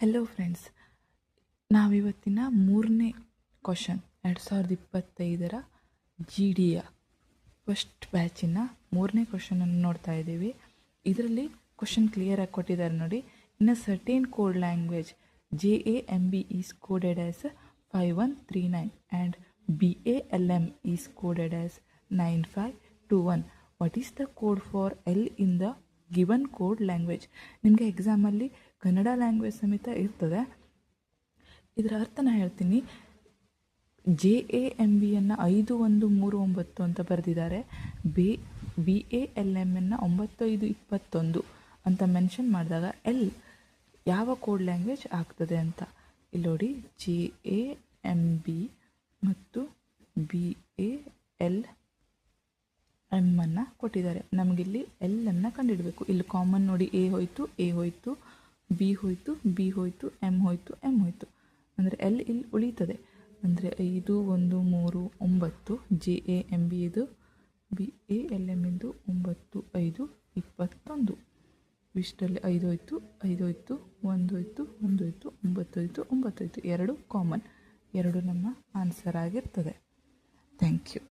Hello friends, ನಾವಿವತ್ತಿನ ಮೂರನೇ question 2025 G ಡಿಯ ಫಸ್ಟ್ ಬ್ಯಾಚಿನ ಮೂರನೇ ಕ್ವಶನನ್ನು ನೋಡ್ತಾ ಇದ್ದೀವಿ. ಇದರಲ್ಲಿ ಕ್ವಶನ್ ಕ್ಲಿಯರಾಗಿ ಕೊಟ್ಟಿದ್ದಾರೆ ನೋಡಿ. In a certain code language JAMB is coded as 5139 and BALM is coded as 9521. What is the code for L in the given code language? ನಿಮಗೆ ಎಕ್ಸಾಮಲ್ಲಿ ಕನ್ನಡ ಲ್ಯಾಂಗ್ವೇಜ್ ಸಮೇತ ಇರ್ತದೆ. ಇದರ ಅರ್ಥನ ಹೇಳ್ತೀನಿ. JAMBಯನ್ನು 5139 ಅಂತ ಬರೆದಿದ್ದಾರೆ. BALM 9521 ಅಂತ ಮೆನ್ಷನ್ ಮಾಡಿದಾಗ L ಯಾವ ಕೋಡ್ ಲ್ಯಾಂಗ್ವೇಜ್ ಆಗ್ತದೆ ಅಂತ ಇಲ್ಲಿ ನೋಡಿ. JAMB ಮತ್ತು BALM ಅನ್ನು ಕೊಟ್ಟಿದ್ದಾರೆ. ನಮಗಿಲ್ಲಿ L ಅನ್ನು ಕಂಡುಹಿಡಬೇಕು. ಇಲ್ಲಿ ಕಾಮನ್ ನೋಡಿ, A ಹೋಯಿತು, B ಹೋಯಿತು, B ಹೋಯಿತು, M ಹೋಯಿತು, M ಹೋಯಿತು. ಅಂದರೆ L ಇಲ್ಲಿ ಉಳೀತದೆ. ಅಂದರೆ 5 1 3 9 JAMB ಇದು, BALM ಇದು 9 5 21. ಇಷ್ಟರಲ್ಲಿ 5 ಹೋಯಿತು, 1 ಹೋಯಿತು, 1 ಹೋಯಿತು, 9 ಹೋಯಿತು, 9 ಹೋಯಿತು. 2 ಕಾಮನ್, 2 ನಮ್ಮ ಆನ್ಸರ್ ಆಗಿರ್ತದೆ. Thank you.